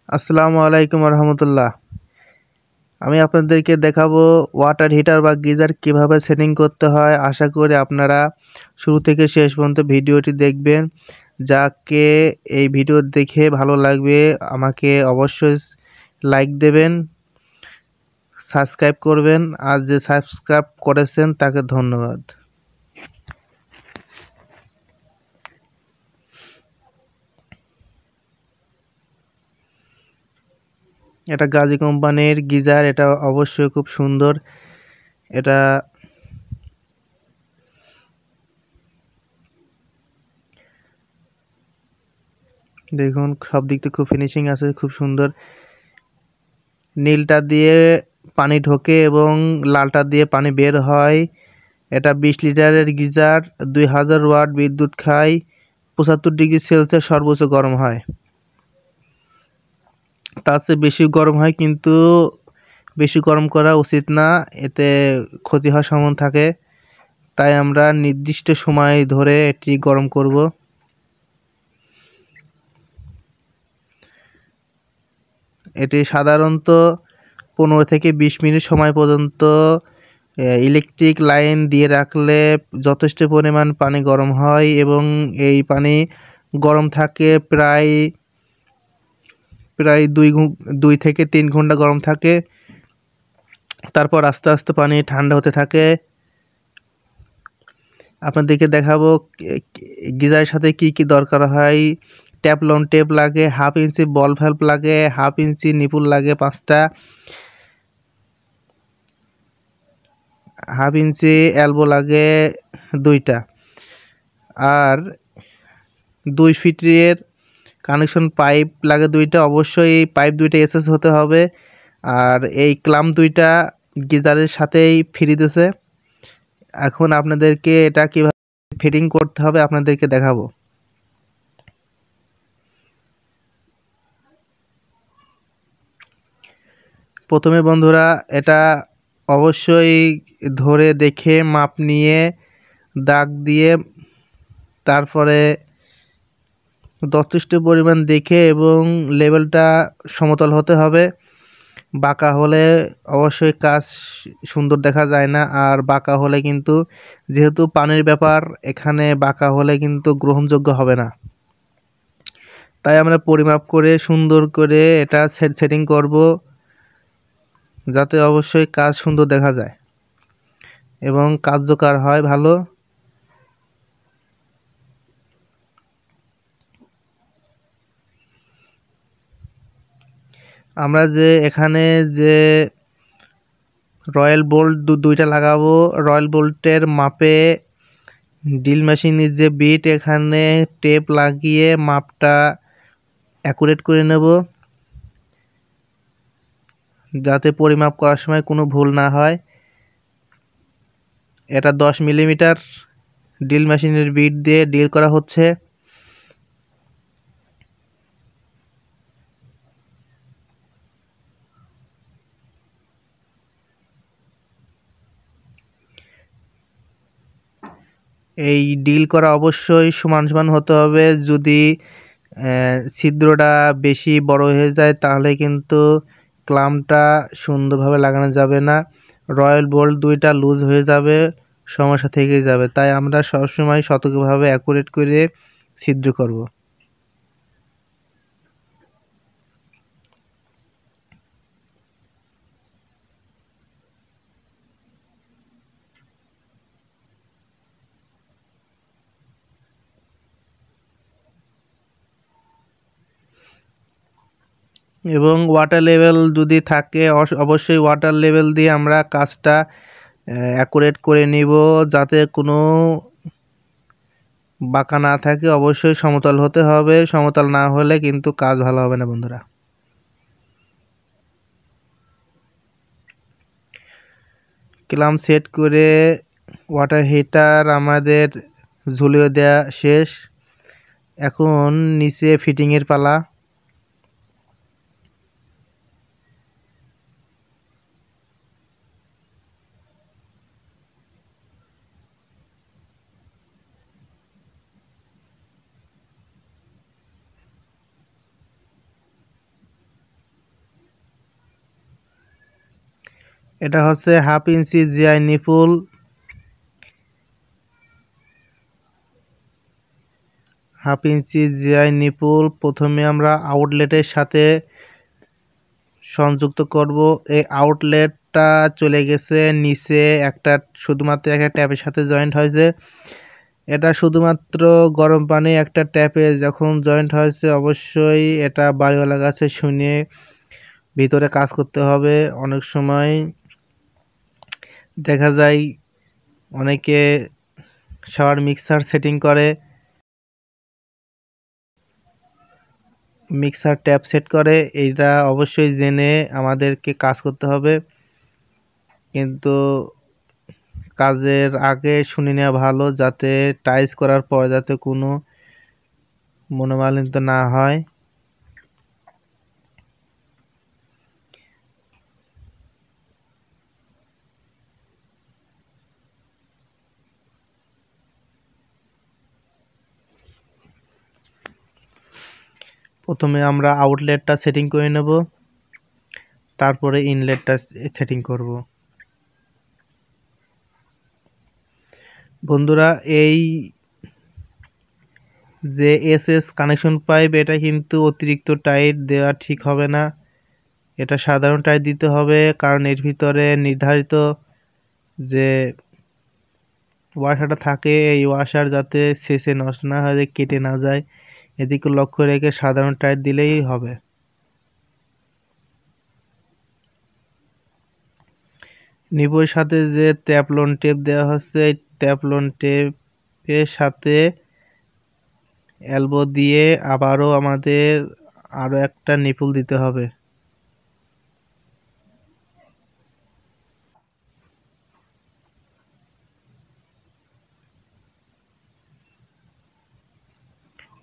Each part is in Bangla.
আসসালামু আলাইকুম রহমতুল্লাহ। আমি আপনাদেরকে দেখাবো ওয়াটার হিটার বা গিজার কিভাবে সেটিং করতে হয়। আশা করি আপনারা শুরু থেকে শেষ পর্যন্ত ভিডিওটি দেখবেন। যাকে এই ভিডিও দেখে ভালো লাগবে আমাকে অবশ্যই লাইক দেবেন, সাবস্ক্রাইব করবেন। আর যে সাবস্ক্রাইব করেছেন তাকে ধন্যবাদ। এটা গাজী কোম্পানির গিজার, এটা অবশ্যই খুব সুন্দর। এটা দেখুন সব দিক থেকে খুব ফিনিশিং আছে, খুব সুন্দর। নীলটা দিয়ে পানি ঢোকে এবং লালটা দিয়ে পানি বের হয়। এটা 20 লিটারের গিজার, 2000 ওয়াট বিদ্যুৎ খায়, 75 ডিগ্রি সেলসিয়াস সর্বোচ্চ গরম হয়। তার চেয়ে বেশি গরম হয়, কিন্তু বেশি গরম করা উচিত না, এতে ক্ষতি হওয়ার সম্ভাবনা থাকে। তাই আমরা নির্দিষ্ট সময় ধরে এটি গরম করব। এটি সাধারণত 15 থেকে 20 মিনিট সময় পর্যন্ত ইলেকট্রিক লাইন দিয়ে রাখলে যথেষ্ট পরিমাণ পানি গরম হয় এবং এই পানি গরম থাকে প্রায় প্রায় 2 থেকে 3 ঘন্টা গরম থাকে। তারপর আস্তে আস্তে পানি ঠান্ডা হতে থাকে। আপনাদেরকে দেখাবো গিজারের সাথে কি কি দরকার হয়। ট্যাপলন টেপ লাগে, 1/2 ইঞ্চি বল ভ্যালভ লাগে, 1/2 ইঞ্চি নিপুল লাগে 5টা, 1/2 ইঞ্চি এলবো লাগে 2টা, আর 2 ফিটের কানেকশন পাইপ লাগে 2টা। অবশ্যই এই পাইপ 2টা এসএস হতে হবে। আর এই ক্লাম্প 2টা গিজারের সাথেই ফ্রি দিয়েছে। এখন আপনাদেরকে এটা কিভাবে ফিটিং করতে হবে আপনাদেরকে দেখাবো। প্রথমে বন্ধুরা, এটা অবশ্যই ধরে দেখে মাপ নিয়ে দাগ দিয়ে, তারপরে যথেষ্ট পরিমাণ দেখে এবং লেভেলটা সমতল হতে হবে। বাঁকা হলে অবশ্যই কাজ সুন্দর দেখা যায় না। আর বাঁকা হলে কিন্তু, যেহেতু পানির ব্যাপার, এখানে বাঁকা হলে কিন্তু গ্রহণযোগ্য হবে না। তাই আমরা পরিমাপ করে সুন্দর করে এটা সেটিং করব, যাতে অবশ্যই কাজ সুন্দর দেখা যায় এবং কার্যকর হয় ভালো। আমরা যে এখানে যে রয়্যাল বোল্ট 2টা লাগাবো, রয়্যাল বোল্টের মাপে ড্রিল মেশিনের যে বিট, এখানে টেপ লাগিয়ে মাপটা অ্যাকুরেট করে নেব, যাতে পরিমাপ করার সময় কোনো ভুল না হয়। এটা 10 মিলিমিটার ড্রিল মেশিনের বিট দিয়ে ড্রিল করা হচ্ছে। এই ডিল করা অবশ্যই সমান সমান হতে হবে। যদি ছিদ্রটা বেশি বড় হয়ে যায় তাহলে কিন্তু ক্লাম্পটা সুন্দরভাবে লাগানো যাবে না, রয়্যাল বোল্ট 2টা লুজ হয়ে যাবে, সমস্যা থেকে যাবে। তাই আমরা সবসময় সতর্কভাবে অ্যাকুরেট করে ছিদ্র করব। এবং ওয়াটার লেভেল যদি থাকে, অবশ্যই ওয়াটার লেভেল দিয়ে আমরা কাজটা অ্যাকুরেট করে নিব, যাতে কোনো বাঁকা না থাকে। অবশ্যই সমতল হতে হবে, সমতল না হলে কিন্তু কাজ ভালো হবে না বন্ধুরা। ক্লাম সেট করে ওয়াটার হিটার আমাদের ঝুলিয়ে দেওয়া শেষ। এখন নিচে ফিটিংয়ের পালা। এটা হচ্ছে 1/2 ইঞ্চি জিআই নিপুল। 1/2 ইঞ্চি জিআই নিপুল প্রথমে আমরা আউটলেটের সাথে সংযুক্ত করব। এই আউটলেটটা চলে গেছে নিচে একটা, শুধুমাত্র একটা ট্যাপের সাথে জয়েন্ট হয়েছে। এটা শুধুমাত্র গরম পানি একটা ট্যাপে যখন জয়েন্ট হয়েছে, অবশ্যই এটা বাড়িওয়ালার কাছে শুনে ভিতরে কাজ করতে হবে। অনেক সময় দেখা যায় অনেকে শাওয়ার মিক্সার সেটিং করে, মিক্সার ট্যাপ সেট করে। এইটা অবশ্যই জেনে আমাদেরকে কাজ করতে হবে, কিন্তু কাজের আগে শুনে নেওয়া ভালো, যাতে টাইলস করার পর যাতে কোনো মনোমালিন্য না হয়। প্রথমে আমরা আউটলেটটা সেটিং করে নেব, তারপরে ইনলেটটা সেটিং করব। বন্ধুরা, এই যে এসএস কানেকশন পাইপ, এটা কিন্তু অতিরিক্ত টাইট দেওয়া ঠিক হবে না। এটা সাধারণ টাইট দিতে হবে, কারণ এর ভিতরে নির্ধারিত যে ওয়াশারটা থাকে, এই ওয়াশার যাতে শেষে নষ্ট না হয়ে যায়, কেটে না যায়, এদিকে লক্ষ্য রেখে সাধারণ টাইট দিলেই হবে। নিপের সাথে যে ট্যাপলন টেপ দেওয়া হচ্ছে, এই ট্যাপলন টেপের সাথে এলবো দিয়ে আবারও আমাদের আরো একটা নিপুল দিতে হবে।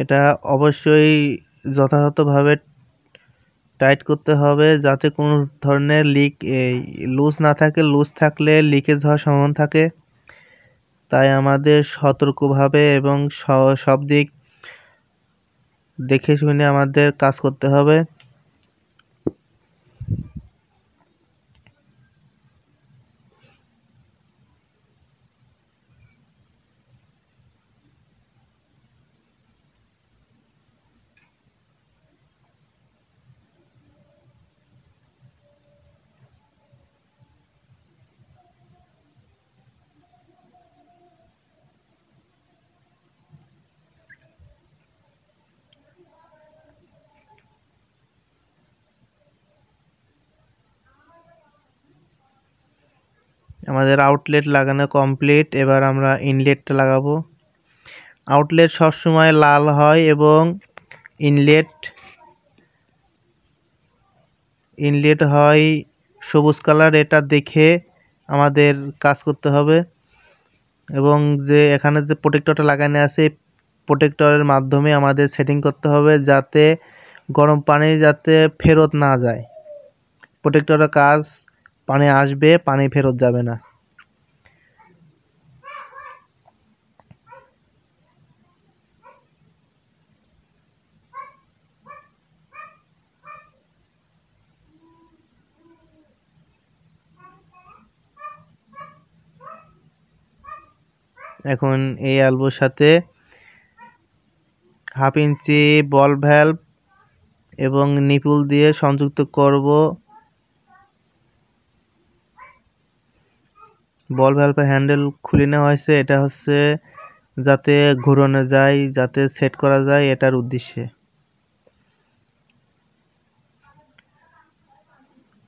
এটা অবশ্যই যথাযথভাবে টাইট করতে হবে, যাতে কোনো ধরনের লিক লুজ না থাকে। লুজ থাকলে লিকেজ হওয়ার সম্ভাবনা থাকে। তাই আমাদের সতর্কভাবে এবং সব দিক দেখে শুনে আমাদের কাজ করতে হবে। আমাদের আউটলেট লাগানো কমপ্লিট। এবার আমরা ইনলেটটা লাগাবো। আউটলেট সবসময় লাল হয় এবং ইনলেট ইনলেট হয় সবুজ কালার। এটা দেখে আমাদের কাজ করতে হবে, এবং যে এখানে যে প্রোটেক্টরটা লাগানো আছে, প্রোটেক্টরের মাধ্যমে আমাদের সেটিং করতে হবে, যাতে গরম পানি যাতে ফেরত না যায়। প্রোটেক্টরের কাজ, পানি আসবে, পানি ফেরত যাবে না। এখন এই এলবোর সাথে 1/2 ইঞ্চি বল ভ্যালভ এবং নিপুল দিয়ে সংযুক্ত করব। বল ভ্যালভের হ্যান্ডেল খুলে নেওয়া হয়েছে, এটা হচ্ছে যাতে ঘুরানো যায়, যাতে সেট করা যায়, এটার উদ্দেশ্যে।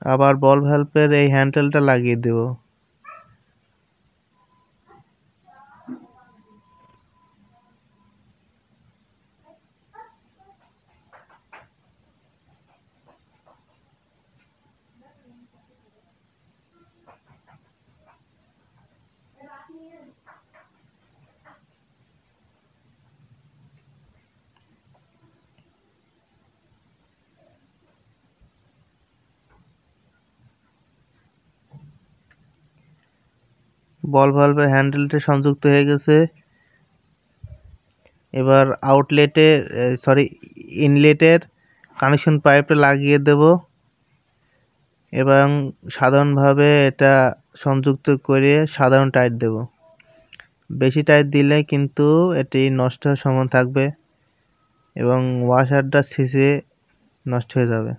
আবার বল ভ্যালভের এই হ্যান্ডেলটা লাগিয়ে দেব। বল ভ্যালভের হ্যান্ডেলটা সংযুক্ত হয়ে গেছে। এবার ইনলেটের কানেকশন পাইপটা লাগিয়ে দেব। এবং সাধারণভাবে এটা সংযুক্ত করে সাধারণ টাইট দেব। বেশি টাইট দিলে কিন্তু এটি নষ্ট হওয়ার সম্ভাবনা থাকবে এবং ওয়াশারটা ছিঁচে নষ্ট হয়ে যাবে।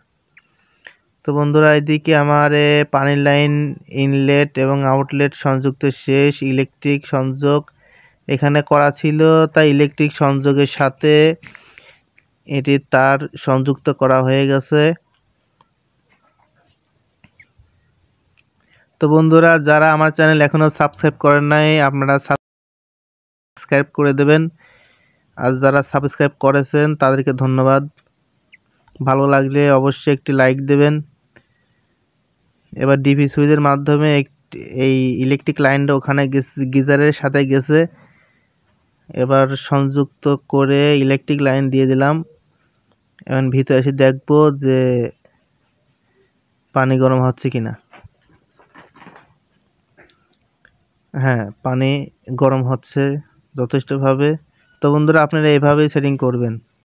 তো বন্ধুরা, এদিকে আমার পানির লাইন ইনলেট এবং আউটলেট সংযুক্ত শেষ। ইলেকট্রিক সংযোগ এখানে করা ছিল, তাই ইলেকট্রিক সংযোগের সাথে এটি তার সংযুক্ত করা হয়ে গেছে। তো বন্ধুরা, যারা আমার চ্যানেল এখনো সাবস্ক্রাইব করেন নাই, আপনারা সাবস্ক্রাইব করে দেবেন। আর যারা সাবস্ক্রাইব করেছেন তাদেরকে ধন্যবাদ। ভালো লাগলে অবশ্যই একটি লাইক দেবেন। এবার ডিপি সুইচের মাধ্যমে এই ইলেকট্রিক লাইনটা ওখানে গিজারের সাথে গেছে। এবার সংযুক্ত করে ইলেকট্রিক লাইন দিয়ে দিলাম। এখন ভিতরে এসে দেখবো যে পানি গরম হচ্ছে কিনা। হ্যাঁ, পানি গরম হচ্ছে যথেষ্টভাবে। তো বন্ধুরা, আপনারা এইভাবেই সেটিং করবেন।